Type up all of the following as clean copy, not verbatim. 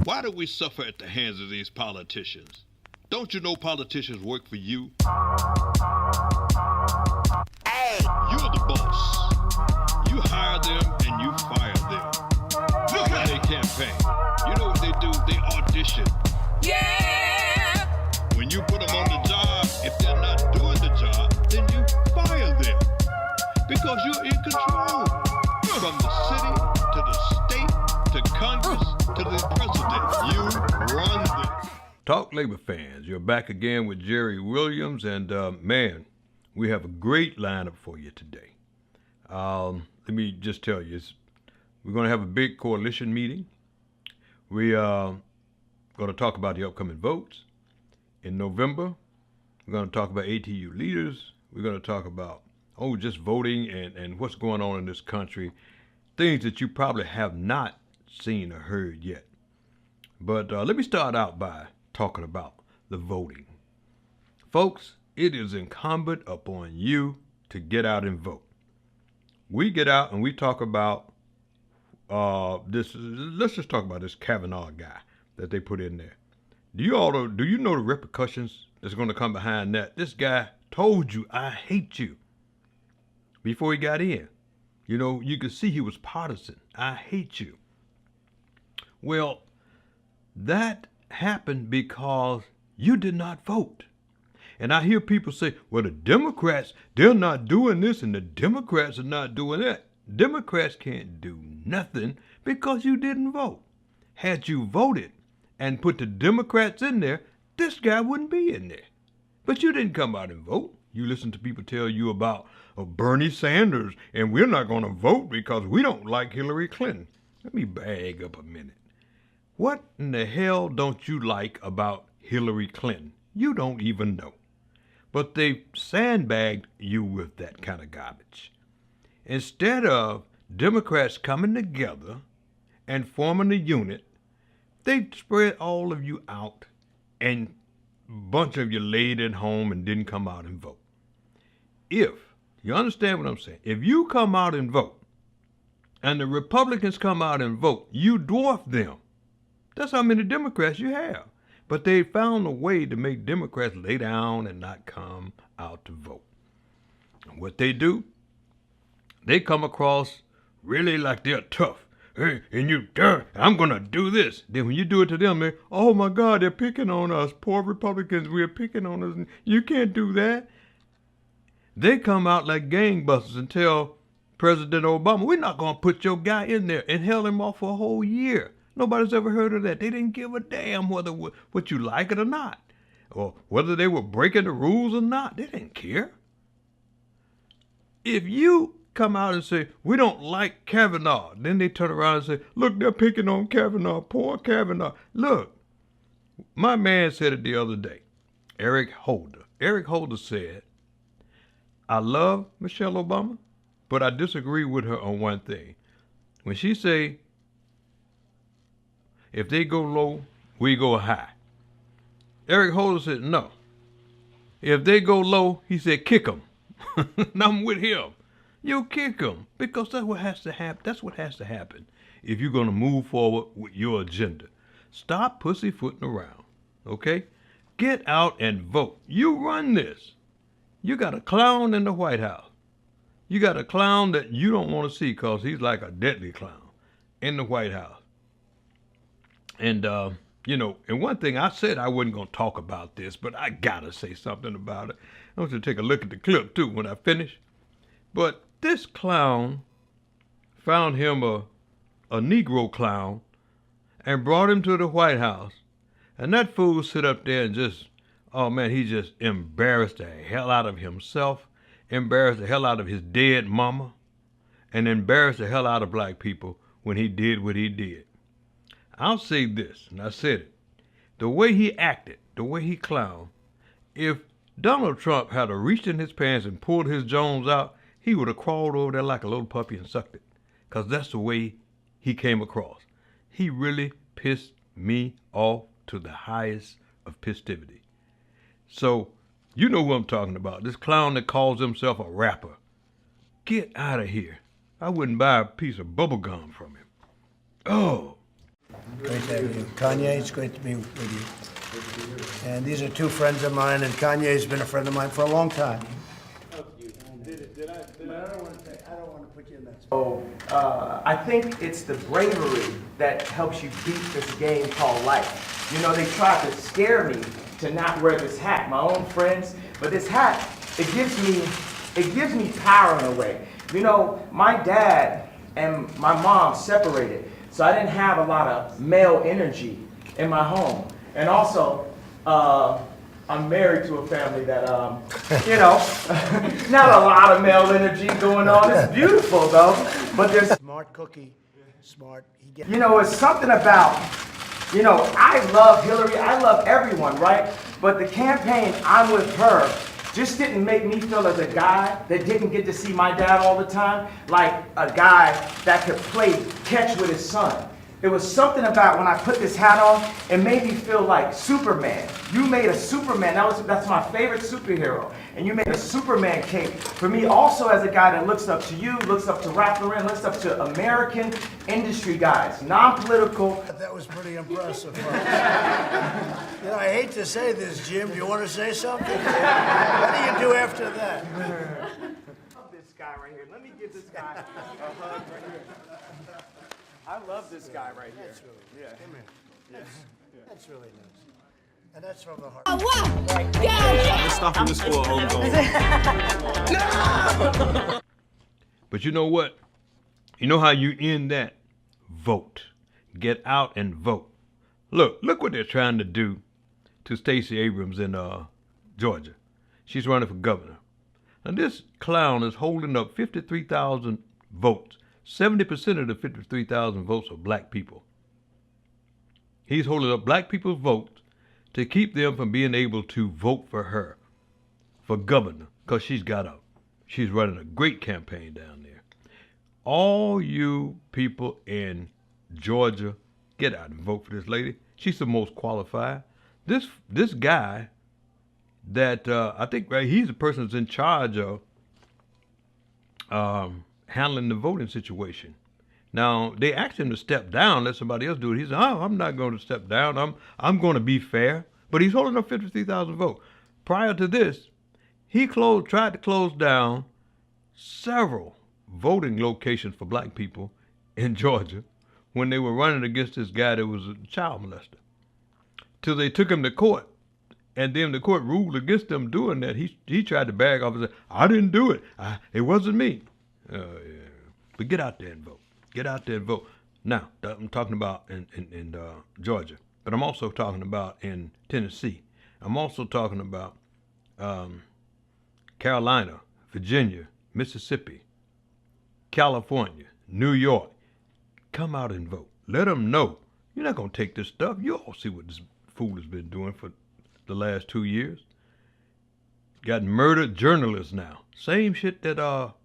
Why do we suffer at the hands of these politicians? Don't you know politicians work for you? Hey! You're the boss. You hire them and you fire them. Look at their campaign. You know what they do? They audition. Yeah! When you put them on the job, if they're not doing the job, then you fire them. Because you're in control. From the city to the state to Congress to the president. You run this. Talk Labor fans, you're back again with Jerry Williams, and man, we have a great lineup for you today. Let me just tell you, we're going to have a big coalition meeting. We are going to talk about the upcoming votes. In November, we're going to talk about ATU leaders. We're going to talk about, just voting and what's going on in this country, things that you probably have not seen or heard yet. But let me start out by talking about the voting. Folks, it is incumbent upon you to get out and vote. We get out and we talk about this. Let's just talk about this Kavanaugh guy that they put in there. Do you know the repercussions that's going to come behind that? This guy told you, I hate you, before he got in. You know, you could see he was partisan. I hate you. Well, that happened because you did not vote. And I hear people say, well, the Democrats, they're not doing this and the Democrats are not doing that. Democrats can't do nothing because you didn't vote. Had you voted and put the Democrats in there, this guy wouldn't be in there. But you didn't come out and vote. You listen to people tell you about Bernie Sanders, and we're not going to vote because we don't like Hillary Clinton. Let me bag up a minute. What in the hell don't you like about Hillary Clinton? You don't even know. But they sandbagged you with that kind of garbage. Instead of Democrats coming together and forming a unit, they spread all of you out, and a bunch of you laid at home and didn't come out and vote. If, you understand what I'm saying, if you come out and vote, and the Republicans come out and vote, you dwarf them. That's how many Democrats you have. But they found a way to make Democrats lay down and not come out to vote. And what they do, they come across really like they're tough. Hey, and I'm going to do this. Then when you do it to them, oh my God, they're picking on us. Poor Republicans, we're picking on us. And you can't do that. They come out like gangbusters and tell President Obama, we're not going to put your guy in there, and held him off for a whole year. Nobody's ever heard of that. They didn't give a damn whether what you like it or not, or whether they were breaking the rules or not. They didn't care. If you come out and say, we don't like Kavanaugh, then they turn around and say, look, they're picking on Kavanaugh, poor Kavanaugh. Look, my man said it the other day, Eric Holder. Eric Holder said, I love Michelle Obama, but I disagree with her on one thing. When she say, if they go low, we go high. Eric Holder said, no. If they go low, he said, kick them. And I'm with him. You kick them, because that's what has to happen. That's what has to happen if you're going to move forward with your agenda. Stop pussyfooting around, okay? Get out and vote. You run this. You got a clown in the White House. You got a clown that you don't want to see because he's like a deadly clown in the White House. And, and one thing I said I wasn't going to talk about this, but I got to say something about it. I want you to take a look at the clip, too, when I finish. But this clown found him a Negro clown and brought him to the White House. And that fool sit up there and just, he just embarrassed the hell out of himself, embarrassed the hell out of his dead mama, and embarrassed the hell out of black people when he did what he did. I'll say this, and I said it. The way he acted, the way he clowned, if Donald Trump had reached in his pants and pulled his Jones out, he would have crawled over there like a little puppy and sucked it. Because that's the way he came across. He really pissed me off to the highest of festivity. So, you know who I'm talking about. This clown that calls himself a rapper. Get out of here. I wouldn't buy a piece of bubble gum from him. Oh. Great to have you. Kanye, it's great to be with you. And these are two friends of mine, and Kanye's been a friend of mine for a long time. I don't want to put you in that spot. So I think it's the bravery that helps you beat this game called life. You know, they tried to scare me to not wear this hat, my own friends, but this hat, it gives me power in a way. You know, my dad and my mom separated, so I didn't have a lot of male energy in my home. And also, I'm married to a family that, you know, not a lot of male energy going on. It's beautiful though, but there's Smart cookie, smart. you know, it's something about, you know, I love Hillary, I love everyone, right? But the campaign, I'm with her, just didn't make me feel as a guy that didn't get to see my dad all the time, like a guy that could play catch with his son. It was something about when I put this hat on, it made me feel like Superman. You made a Superman, that's my favorite superhero. And you made a Superman cape for me also as a guy that looks up to you, looks up to Ralph Lauren, looks up to American industry guys, non-political. That was pretty impressive, folks. You know, I hate to say this, Jim. Do you want to say something? What do you do after that? I love this guy right here. Let me give this guy a hug right here. I love this guy right here. That's really Yeah. Come here. That's really nice. And that's from the heart. But you know what? You know how you end that? Vote. Get out and vote. Look what they're trying to do to Stacey Abrams in Georgia. She's running for governor. And this clown is holding up 53,000 votes. 70% of the 53,000 votes are black people. He's holding up black people's votes to keep them from being able to vote for her for governor, because she's running a great campaign down there. All you people in Georgia, get out and vote for this lady. She's the most qualified. This guy that I think he's the person that's in charge of handling the voting situation. Now, they asked him to step down, let somebody else do it. He said, oh, I'm not going to step down. I'm going to be fair. But he's holding up 53,000 votes. Prior to this, he tried to close down several voting locations for black people in Georgia when they were running against this guy that was a child molester. Till they took him to court. And then the court ruled against them doing that. He tried to bag off and say, I didn't do it. It wasn't me. Yeah. But get out there and vote. Get out there and vote. Now, I'm talking about in Georgia, but I'm also talking about in Tennessee. I'm also talking about Carolina, Virginia, Mississippi, California, New York. Come out and vote. Let them know. You're not going to take this stuff. You all see what this fool has been doing for the last 2 years. Got murdered journalists now. Same shit that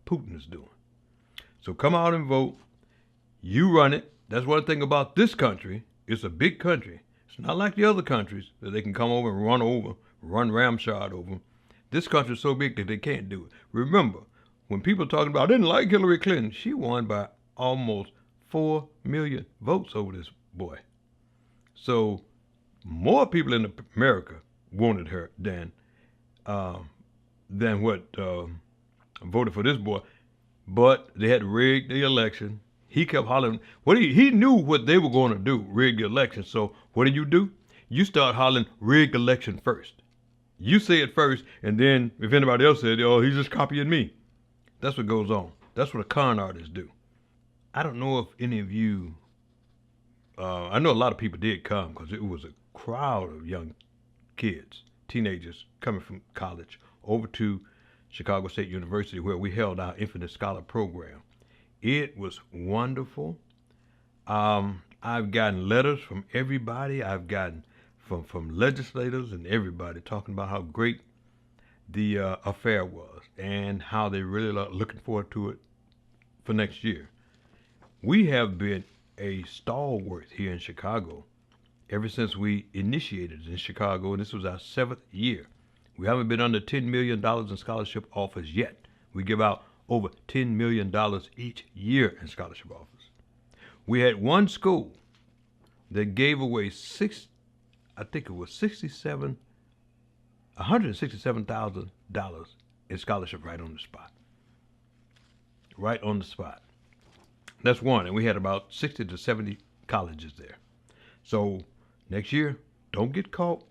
Putin is doing. So come out and vote. You run it. That's one thing about this country. It's a big country. It's not like the other countries that they can come over and run ramshot over. This country is so big that they can't do it. Remember, when people are talking about, I didn't like Hillary Clinton, she won by almost 4 million votes over this boy. So more people in America wanted her than what voted for this boy. But they had rigged the election. He kept hollering. He knew what they were going to do, rig the election. So what do? You start hollering, rig election first. You say it first, and then if anybody else said, oh, he's just copying me. That's what goes on. That's what a con artists do. I don't know if any of you, I know a lot of people did come because it was a crowd of young kids, teenagers coming from college over to Chicago State University, where we held our Infinite Scholar program. It was wonderful. I've gotten letters from everybody. I've gotten from legislators and everybody talking about how great the affair was and how they really are looking forward to it for next year. We have been a stalwart here in Chicago ever since we initiated in Chicago, and this was our 7th year. We haven't been under $10 million in scholarship offers yet. We give out over $10 million each year in scholarship offers. We had one school They gave away $167,000 in scholarship right on the spot. Right on the spot. That's one, and we had about 60 to 70 colleges there. So next year, don't get caught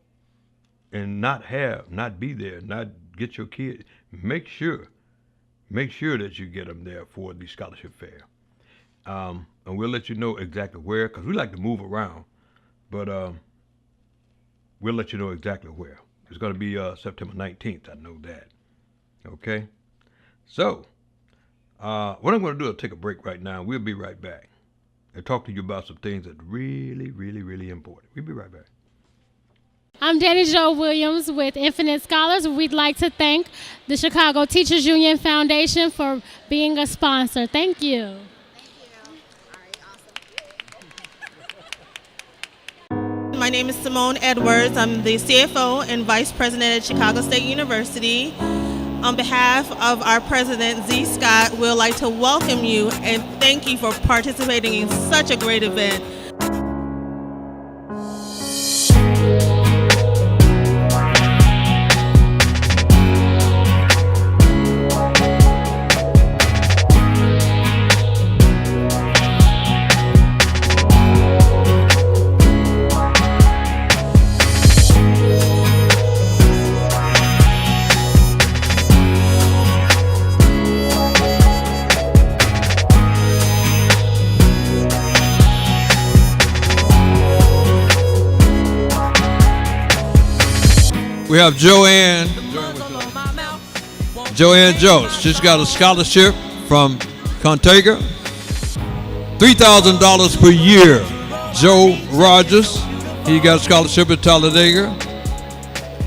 and not be there, not get your kid. Make sure that you get them there for the scholarship fair. And we'll let you know exactly where, because we like to move around, but we'll let you know exactly where. It's going to be September 19th, I know that. Okay? So, what I'm going to do is take a break right now. We'll be right back and talk to you about some things that are really, really, really important. We'll be right back. I'm Danny Jo Williams with Infinite Scholars. We'd like to thank the Chicago Teachers Union Foundation for being a sponsor. Thank you. My name is Simone Edwards. I'm the CFO and Vice President at Chicago State University. On behalf of our President, Z. Scott, we'd like to welcome you and thank you for participating in such a great event. We have Joanne Jones. She's got a scholarship from Contaga, $3,000 per year. Joe Rogers, he got a scholarship at Talladega,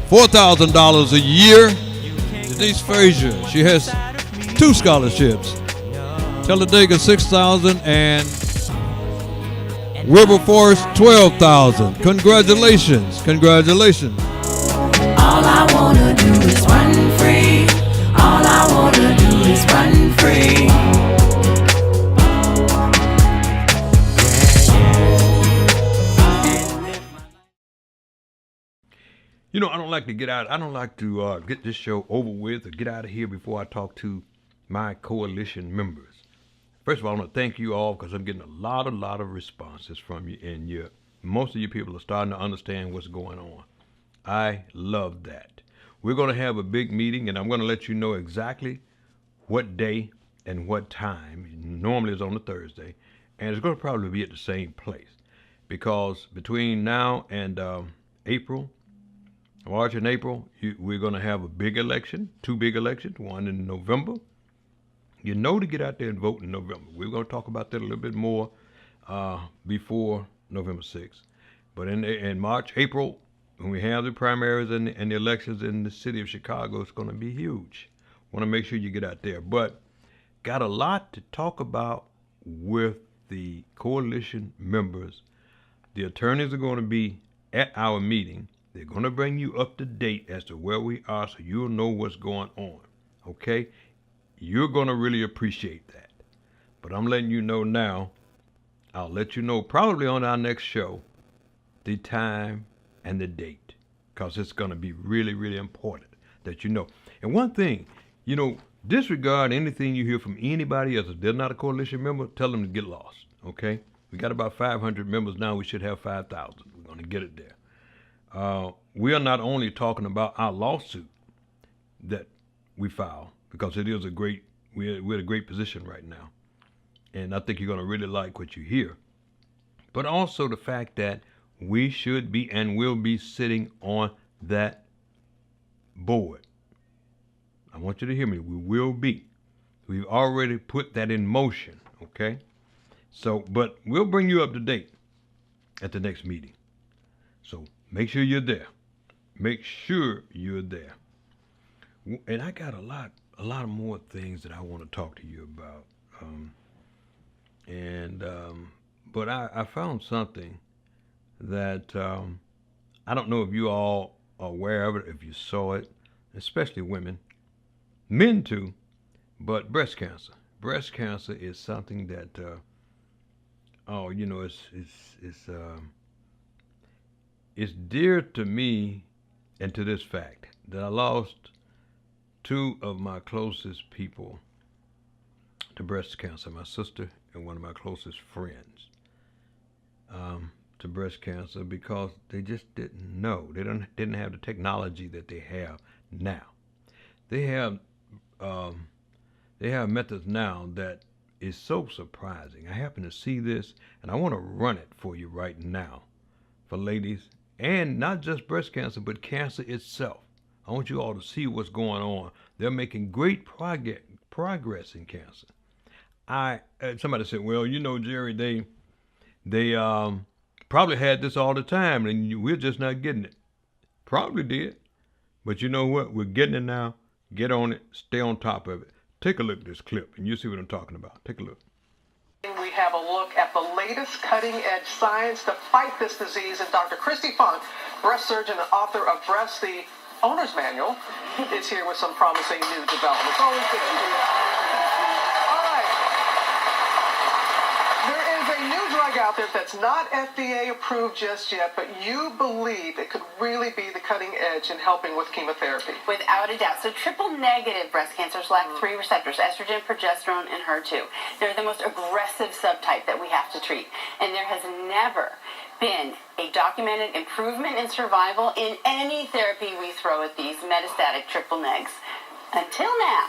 $4,000 a year. Denise Frazier, she has 2 scholarships. Talladega, $6,000, and Wilberforce, $12,000. Congratulations. All I wanna do is run free. All I wanna do is run free. You know, I don't like to get this show over with or get out of here before I talk to my coalition members. First of all, I want to thank you all because I'm getting a lot of responses from you, and most of you people are starting to understand what's going on. I love that. We're going to have a big meeting, and I'm going to let you know exactly what day and what time. Normally it's on a Thursday, and it's going to probably be at the same place because between now and March and April, we're going to have a big election, 2 big elections, one in November. You know to get out there and vote in November. We're going to talk about that a little bit more before November 6th. But in March, April, when we have the primaries and the elections in the city of Chicago, it's going to be huge. Want to make sure you get out there. But got a lot to talk about with the coalition members. The attorneys are going to be at our meeting. They're going to bring you up to date as to where we are so you'll know what's going on. Okay? You're going to really appreciate that. But I'm letting you know now. I'll let you know probably on our next show the time and the date, because it's going to be really, really important that you know. And one thing, disregard anything you hear from anybody else. If they're not a coalition member, tell them to get lost, okay? We got about 500 members now. We should have 5,000. We're going to get it there. We are not only talking about our lawsuit that we filed, because it is we're in a great position right now. And I think you're going to really like what you hear. But also the fact that we should be and will be sitting on that board. I want you to hear me. We will be. We've already put that in motion, okay? So, but we'll bring you up to date at the next meeting. So make sure you're there. Make sure you're there. And I got a lot of more things that I want to talk to you about. But I found something that I don't know if you all are aware of it, if you saw it, especially women, men too, but breast cancer. Breast cancer is something that, it's dear to me and to this fact that I lost two of my closest people to breast cancer, my sister and one of my closest friends, to breast cancer because they just didn't know. They didn't have the technology that they have now. They have methods now that is so surprising. I happen to see this, and I want to run it for you right now, for ladies, and not just breast cancer, but cancer itself. I want you all to see what's going on. They're making great progress in cancer. Somebody said, well, you know, Jerry, they probably had this all the time, and we're just not getting it. Probably did, but you know what? We're getting it now. Get on it. Stay on top of it. Take a look at this clip, and you'll see what I'm talking about. Take a look. We have a look at the latest cutting-edge science to fight this disease, and Dr. Christy Funk, breast surgeon and author of Breast, the Owner's Manual, is here with some promising new developments. Always good to see you. All right. There is a new drug out there that's not FDA approved just yet, but you believe it could really be the cutting edge in helping with chemotherapy. Without a doubt. So triple-negative breast cancers lack three receptors, estrogen, progesterone, and HER2. They're the most aggressive subtype that we have to treat. And there has never been a documented improvement in survival in any therapy we throw at these metastatic triple negs until now.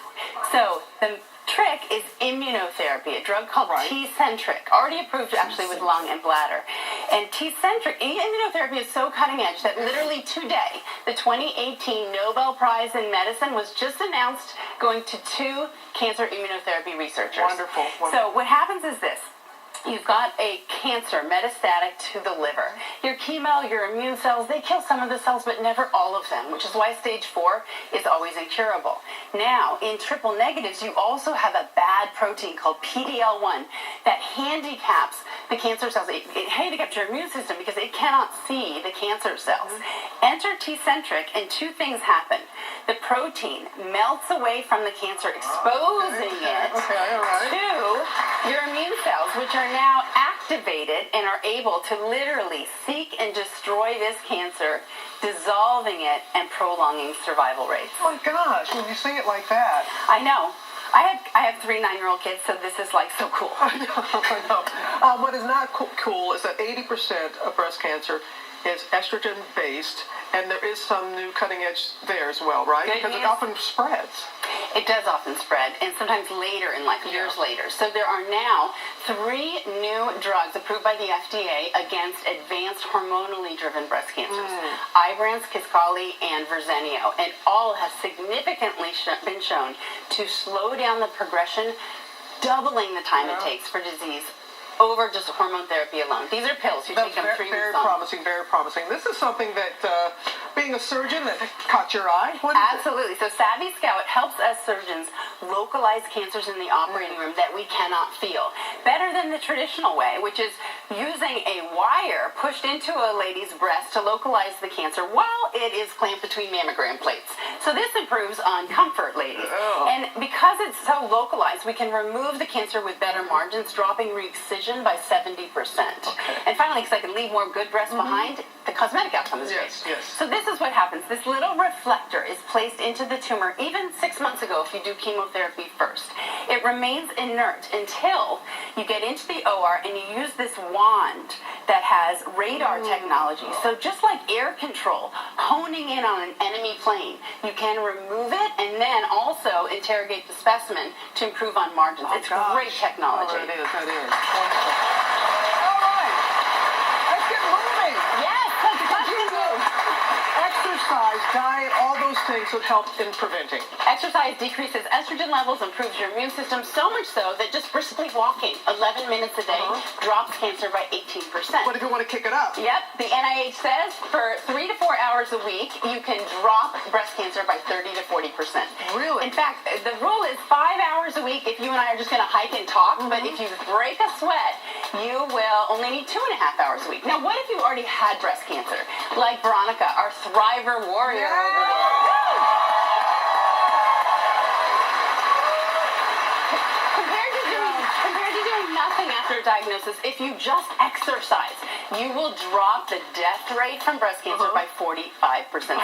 So the trick is immunotherapy, a drug called Tecentriq, already approved actually with lung and bladder. And Tecentriq, immunotherapy is so cutting edge that literally today, the 2018 Nobel Prize in Medicine was just announced going to 2 cancer immunotherapy researchers. Wonderful. So what happens is this. You've got a cancer metastatic to the liver. Your chemo, your immune cells, they kill some of the cells, but never all of them, which is why stage 4 is always incurable. Now, in triple negatives, you also have a bad protein called PD-L1 that handicaps the cancer cells. It handicaps your immune system because it cannot see the cancer cells. Enter Tecentriq, and 2 things happen. The protein melts away from the cancer, exposing it to your immune cells, which are now activated and are able to literally seek and destroy this cancer, dissolving it and prolonging survival rates. Oh my gosh, when you say it like that. I know. I have 3 9-year-old kids, so this is like so cool. I know. What is not cool is that 80% of breast cancer is estrogen-based, and there is some new cutting edge there as well, right? Because it often spreads. It does often spread, and sometimes later in life, years later. So there are now 3 new drugs approved by the FDA against advanced hormonally driven breast cancers. Ibrance, Kisqali, and Verzenio. And all have significantly been shown to slow down the progression, doubling the time it takes for disease over just hormone therapy alone. These are pills. You take them 3 weeks Very promising, very promising. This is something that, being a surgeon, that caught your eye? Absolutely. So Savvy Scout helps us surgeons localize cancers in the operating room that we cannot feel. Better than the traditional way, which is using a wire pushed into a lady's breast to localize the cancer while it is clamped between mammogram plates. So this improves on comfort, ladies. And because it's so localized, we can remove the cancer with better margins, dropping re-excision by 70%. And finally, because I can leave more good breasts behind, the cosmetic outcome is great. So this is what happens. This little reflector is placed into the tumor even 6 months ago if you do chemotherapy first. It remains inert until you get into the OR and you use this wand that has radar technology. So just like air control, honing in on an enemy plane, you can remove it and then also interrogate the specimen to improve on margins. It's great technology. It is. Wonderful. All right. Let's get moving. Yes, let's go. Exercise, diet, all those things would help in preventing. Exercise decreases estrogen levels, improves your immune system, so much so that just briskly walking 11 minutes a day drops cancer by 18%. But if you want to kick it up? Yep. The NIH says for 3 to 4 hours a week, you can drop breast cancer by 30 to 40%. Really? In fact, the rule is 5 hours a week if you and I are just going to hike and talk, but if you break a sweat, you will only need 2.5 hours a week. Now, what if you already had breast cancer? Like Veronica, our Thriver warrior over there. Compared to doing nothing after a diagnosis, if you just exercise, you will drop the death rate from breast cancer by 45%.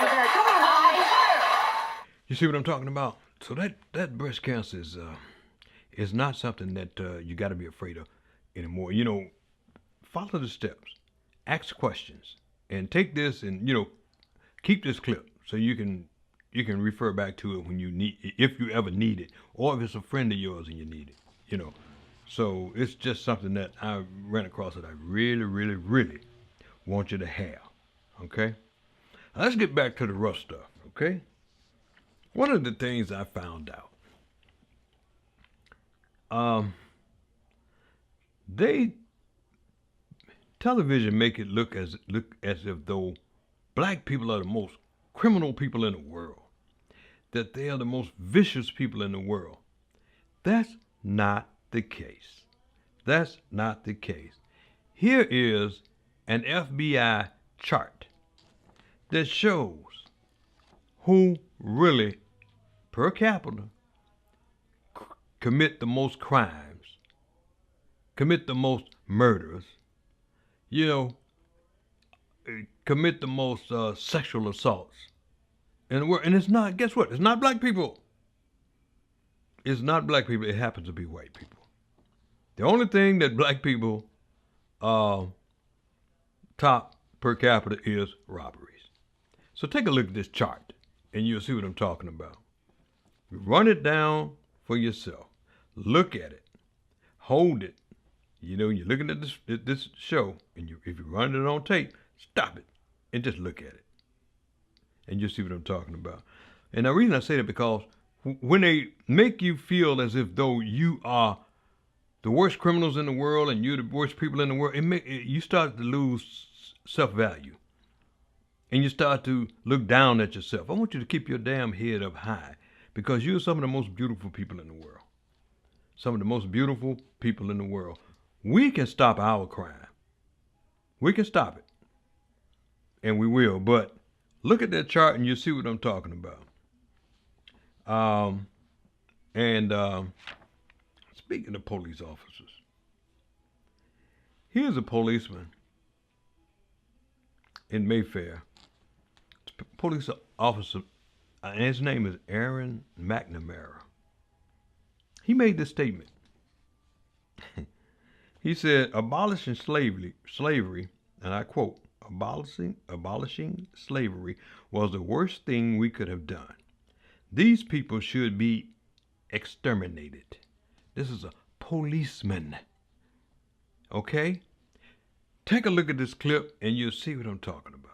You see what I'm talking about? So that breast cancer is not something that you got to be afraid of anymore. You know, follow the steps, ask questions, and take this and, you know, keep this clip so you can refer back to it when you need, if you ever need it, or if it's a friend of yours and you need it, you know. So it's just something that I ran across that I really, really, really want you to have, okay? Now let's get back to the rough stuff, okay? One of the things I found out, television make it look as if though black people are the most criminal people in the world, that they are the most vicious people in the world. That's not the case. That's not the case. Here is an FBI chart that shows who really, per capita, commit the most crimes, commit the most murders, you know, commit the most sexual assaults in the world. And it's not, guess what? It's not black people. It's not black people. It happens to be white people. The only thing that black people top per capita is robberies. So take a look at this chart and you'll see what I'm talking about. Run it down for yourself. Look at it. Hold it. You know, you're looking at this show, and if you run it on tape, stop it and just look at it. And you'll see what I'm talking about. And the reason I say that because when they make you feel as if though you are the worst criminals in the world and you're the worst people in the world, you start to lose self-value. And you start to look down at yourself. I want you to keep your damn head up high because you're some of the most beautiful people in the world. Some of the most beautiful people in the world. We can stop our crime. We can stop it. And we will. But look at that chart and you'll see what I'm talking about. Speaking of police officers, here's a policeman in Mayfair. Police officer, and his name is Aaron McNamara. He made this statement. He said, abolishing slavery, and I quote, abolishing slavery was the worst thing we could have done. These people should be exterminated. This is a policeman. Okay? Take a look at this clip and you'll see what I'm talking about.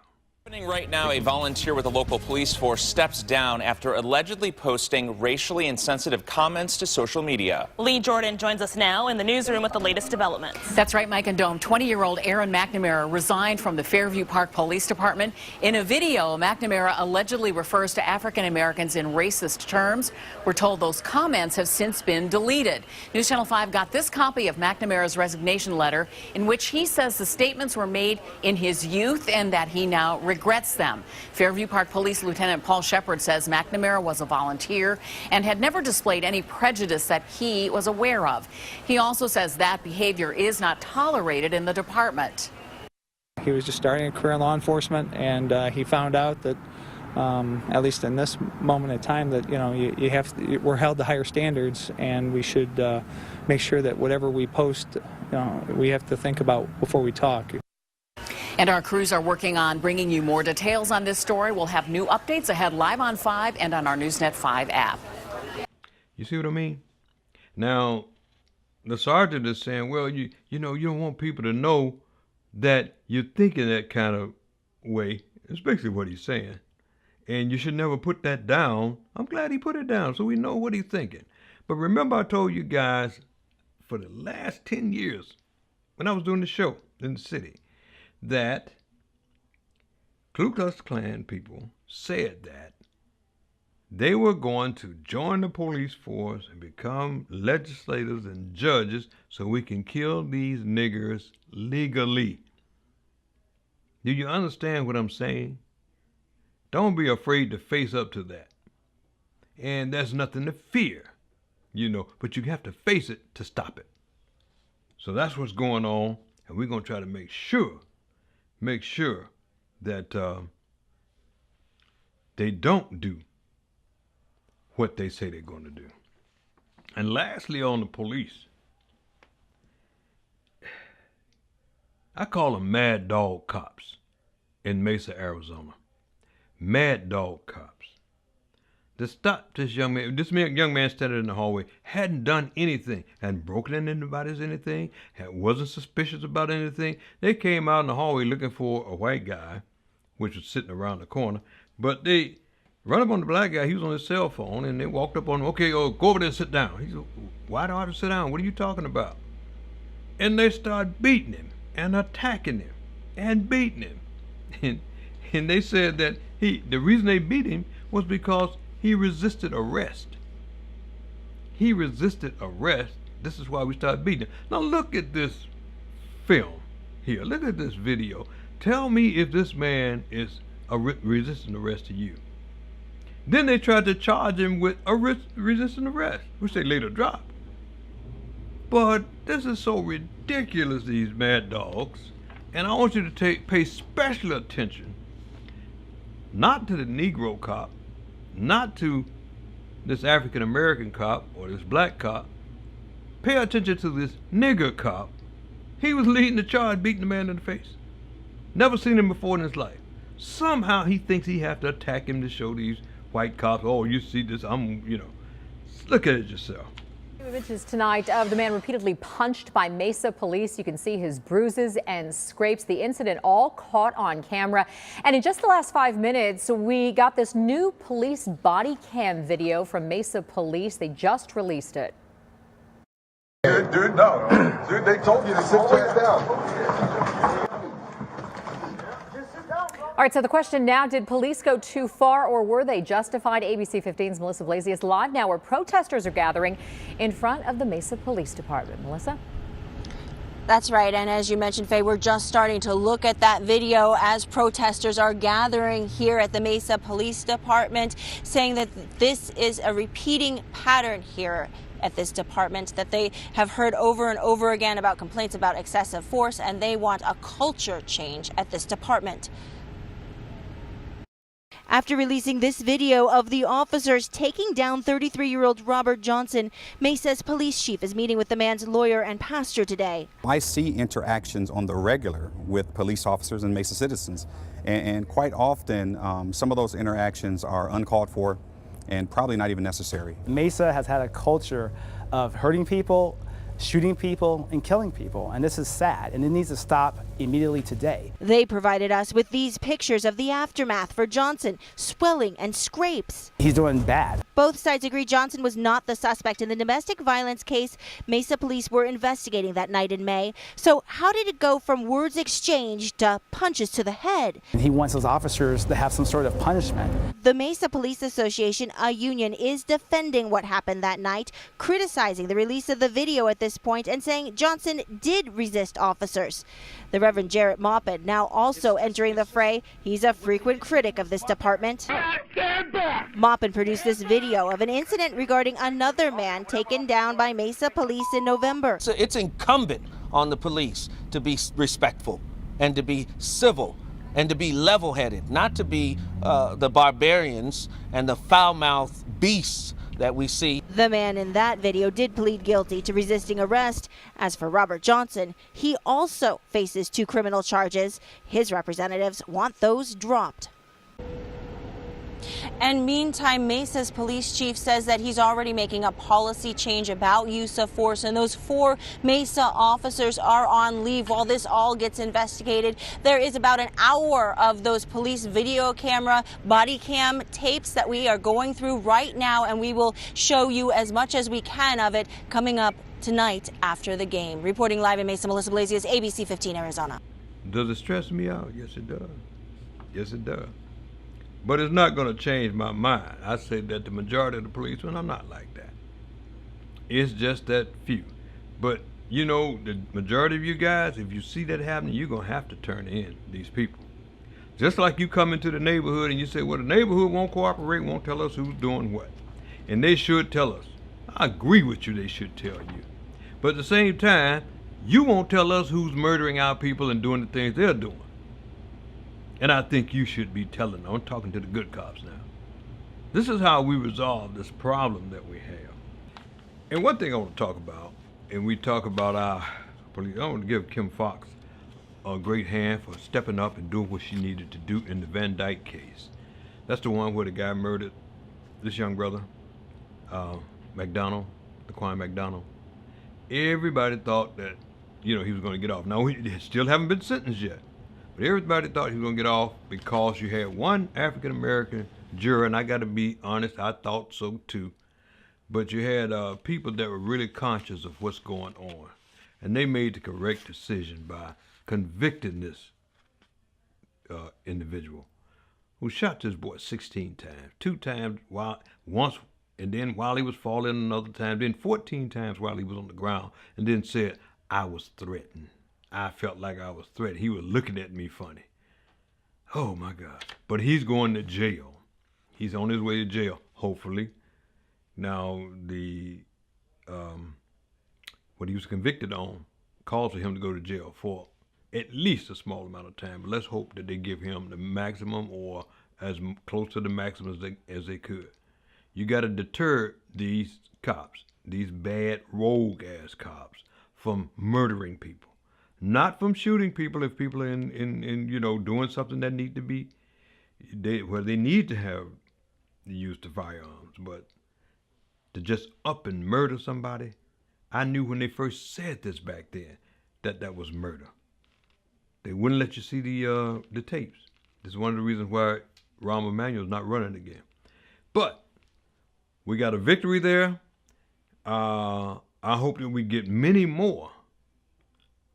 Happening right now, a volunteer with the local police force steps down after allegedly posting racially insensitive comments to social media. Lee Jordan joins us now in the newsroom with the latest developments. That's right, Mike and Dome. 20-year-old Aaron McNamara resigned from the Fairview Park Police Department. In a video, McNamara allegedly refers to African Americans in racist terms. We're told those comments have since been deleted. News Channel 5 got this copy of McNamara's resignation letter in which he says the statements were made in his youth and that he now regrets them. Fairview Park Police Lieutenant Paul Shepard says McNamara was a volunteer and had never displayed any prejudice that he was aware of. He also says that behavior is not tolerated in the department. He was just starting a career in law enforcement, and he found out that, at least in this moment in time, that we're held to higher standards, and we should make sure that whatever we post, we have to think about before we talk. And our crews are working on bringing you more details on this story. We'll have new updates ahead live on 5 and on our Newsnet 5 app. You see what I mean? Now, the sergeant is saying, well, you don't want people to know that you're thinking that kind of way. That's basically what he's saying. And you should never put that down. I'm glad he put it down so we know what he's thinking. But remember I told you guys for the last 10 years when I was doing the show in the city that Ku Klux Klan people said that they were going to join the police force and become legislators and judges so we can kill these niggers legally. Do you understand what I'm saying? Don't be afraid to face up to that. And there's nothing to fear, but you have to face it to stop it. So that's what's going on, and we're going to try to make sure make sure that they don't do what they say they're going to do. And lastly, on the police, I call them mad dog cops in Mesa, Arizona. Mad dog cops. To stop this young man standing in the hallway, hadn't done anything, hadn't broken into anybody's anything, wasn't suspicious about anything. They came out in the hallway looking for a white guy, which was sitting around the corner, but they run up on the black guy. He was on his cell phone, and they walked up on him. Okay, go over there and sit down. He said, why do I have to sit down? What are you talking about? And they started beating him and attacking him and beating him. And they said that the reason they beat him was because he resisted arrest. He resisted arrest. This is why we started beating him. Now look at this film here. Look at this video. Tell me if this man is resisting arrest to you. Then they tried to charge him with resisting arrest, which they later dropped. But this is so ridiculous, these mad dogs. And I want you to pay special attention, not to the Negro cop, not to this African American cop or this black cop. Pay attention to this nigger cop. He was leading the charge, beating the man in the face. Never seen him before in his life. Somehow he thinks he has to attack him to show these white cops, oh, you see this, look at it yourself. Images tonight of the man repeatedly punched by Mesa police. You can see his bruises and scrapes. The incident all caught on camera. And in just the last 5 minutes, we got this new police body cam video from Mesa police. They just released it. Dude, no. Dude, they told you to sit back down. All right, so the question now, did police go too far or were they justified? ABC 15's Melissa Blasey is live now where protesters are gathering in front of the Mesa Police Department. Melissa? That's right. And as you mentioned, Faye, we're just starting to look at that video as protesters are gathering here at the Mesa Police Department, saying that this is a repeating pattern here at this department, that they have heard over and over again about complaints about excessive force, and they want a culture change at this department. After releasing this video of the officers taking down 33-year-old Robert Johnson, Mesa's police chief is meeting with the man's lawyer and pastor today. I see interactions on the regular with police officers and Mesa citizens, and quite often some of those interactions are uncalled for and probably not even necessary. Mesa has had a culture of hurting people, shooting people, and killing people, and this is sad, and it needs to stop immediately today. They provided us with these pictures of the aftermath for Johnson, swelling and scrapes. He's doing bad. Both sides agree Johnson was not the suspect in the domestic violence case Mesa police were investigating that night in May. So how did it go from words exchanged to punches to the head? And he wants those officers to have some sort of punishment. The Mesa Police Association, a union, is defending what happened that night, criticizing the release of the video at this point and saying Johnson did resist officers. The Reverend Jarrett Maupin now also entering the fray. He's a frequent critic of this department. Maupin produced this video of an incident regarding another man taken down by Mesa police in November. So it's incumbent on the police to be respectful and to be civil and to be level-headed, not to be the barbarians and the foul-mouthed beasts that we see. The man in that video did plead guilty to resisting arrest. As for Robert Johnson, he also faces 2 criminal charges. His representatives want those dropped. And meantime, Mesa's police chief says that he's already making a policy change about use of force, and those 4 Mesa officers are on leave while this all gets investigated. There is about an hour of those police video camera, body cam tapes that we are going through right now, and we will show you as much as we can of it coming up tonight after the game. Reporting live in Mesa, Melissa Blasey, ABC 15 Arizona. Does it stress me out? Yes, it does. Yes, it does. But it's not going to change my mind. I say that the majority of the policemen are not like that. It's just that few. But, you know, the majority of you guys, if you see that happening, you're going to have to turn in these people. Just like you come into the neighborhood and you say, well, the neighborhood won't cooperate, won't tell us who's doing what. And they should tell us. I agree with you, they should tell you. But at the same time, you won't tell us who's murdering our people and doing the things they're doing. And I think you should be telling them. I'm talking to the good cops now. This is how we resolve this problem that we have. And one thing I want to talk about, and we talk about our police, I want to give Kim Foxx a great hand for stepping up and doing what she needed to do in the Van Dyke case. That's the one where the guy murdered this young brother, McDonald, Laquan McDonald. Everybody thought that, he was going to get off. Now, he still haven't been sentenced yet. But everybody thought he was going to get off because you had one African-American juror, and I got to be honest, I thought so too. But you had people that were really conscious of what's going on. And they made the correct decision by convicting this individual who shot this boy 16 times. 2 times once, and then while he was falling another time, then 14 times while he was on the ground, and then said, I was threatened. I felt like I was threatened. He was looking at me funny. Oh my God. But he's going to jail. He's on his way to jail, hopefully. Now, what he was convicted on calls for him to go to jail for at least a small amount of time. But let's hope that they give him the maximum or as close to the maximum as they could. You got to deter these cops, these bad rogue-ass cops, from murdering people. Not from shooting people if people are in doing something that need to be, where they need to have the use of firearms, but to just up and murder somebody. I knew when they first said this back then that was murder. They wouldn't let you see the tapes. This is one of the reasons why Rahm Emanuel's not running again. But we got a victory there. I hope that we get many more.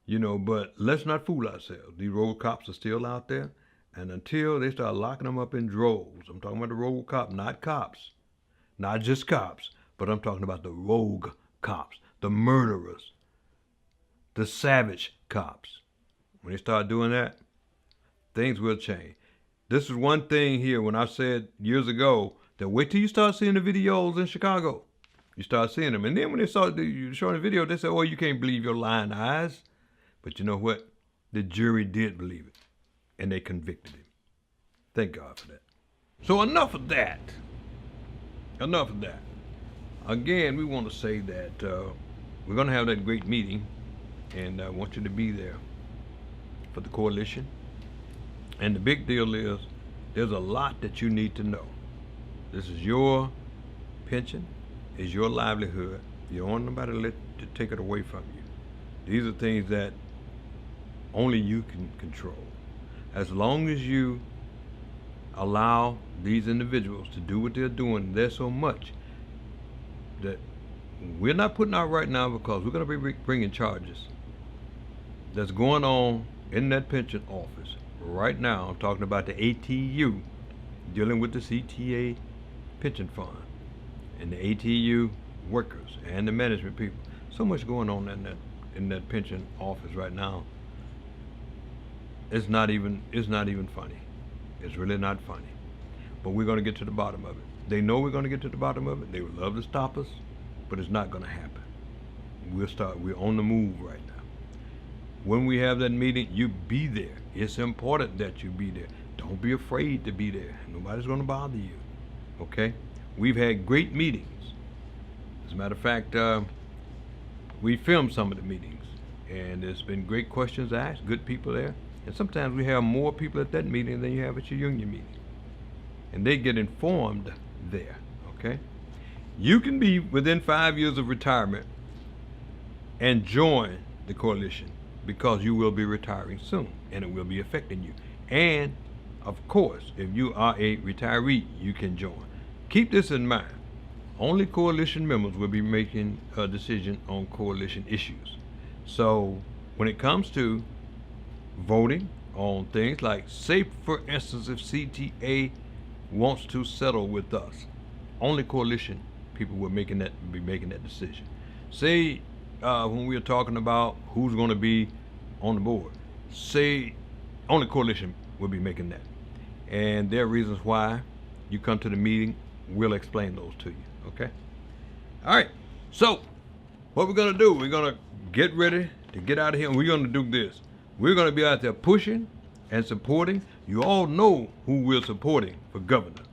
But let's not fool ourselves. These road cops are still out there. And until they start locking them up in droves, I'm talking about the road cop, not cops. Not just cops, but I'm talking about the rogue cops, the murderers, the savage cops. When they start doing that, things will change. This is one thing here when I said years ago that wait till you start seeing the videos in Chicago. You start seeing them. And then when they started showing the video, they said, oh, you can't believe your lying eyes. But you know what? The jury did believe it. And they convicted him. Thank God for that. So enough of that. Enough of that. Again, we want to say that we're going to have that great meeting. And I want you to be there for the coalition. And the big deal is there's a lot that you need to know. This is your pension. It's your livelihood. You don't want nobody to take it away from you. These are things that only you can control. As long as you allow these individuals to do what they're doing, there's so much that we're not putting out right now because we're going to be bringing charges that's going on in that pension office. Right now, I'm talking about the ATU dealing with the CTA pension fund and the ATU workers and the management people. So much going on in that pension office right now. It's not even funny. It's really not funny. But we're going to get to the bottom of it. They know we're going to get to the bottom of it. They would love to stop us, but it's not going to happen. We're on the move right now. When we have that meeting, you be there. It's important that you be there. Don't be afraid to be there. Nobody's going to bother you. Okay? We've had great meetings. As a matter of fact, we filmed some of the meetings, and there's been great questions asked, good people there. And sometimes we have more people at that meeting than you have at your union meeting. And they get informed there, okay? You can be within 5 years of retirement and join the coalition because you will be retiring soon and it will be affecting you. And of course, if you are a retiree, you can join. Keep this in mind. Only coalition members will be making a decision on coalition issues. So when it comes to voting on things like, say for instance, if CTA wants to settle with us, only coalition people will be making that decision. Say when we are talking about who's going to be on the board, say only coalition will be making that. And there are reasons why. You come to the meeting, we'll explain those to you, okay? All right, so what we're gonna do, we're gonna get ready to get out of here, and we're gonna do this. We're gonna be out there pushing and supporting. You all know who we're supporting for governor,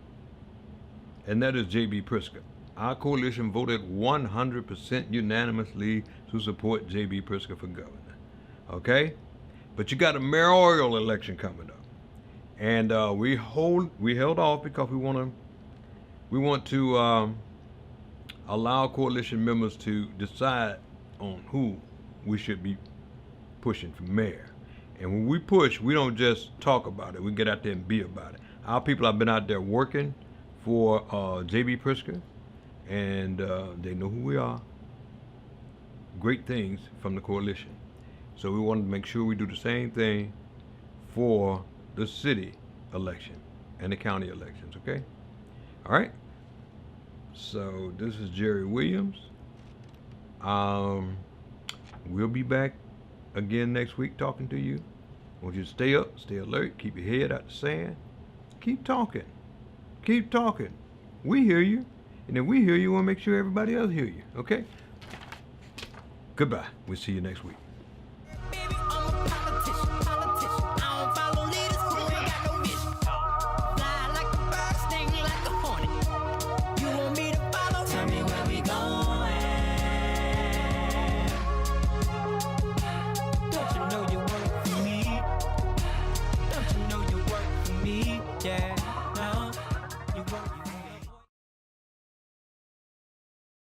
and that is J.B. Pritzker. Our coalition voted 100% unanimously to support J.B. Pritzker for governor. Okay? But you got a mayoral election coming up, and we held off because we want to allow coalition members to decide on who we should be pushing for mayor. And when we push, we don't just talk about it. We get out there and be about it. Our people have been out there working for J.B. Pritzker, and they know who we are. Great things from the coalition. So we wanted to make sure we do the same thing for the city election and the county elections, okay? All right? So this is Jerry Williams. We'll be back again next week talking to you. I want you to stay up, stay alert, keep your head out the sand. Keep talking. Keep talking. We hear you. And if we hear you, we'll make sure everybody else hear you, okay? Goodbye. We'll see you next week. Yeah.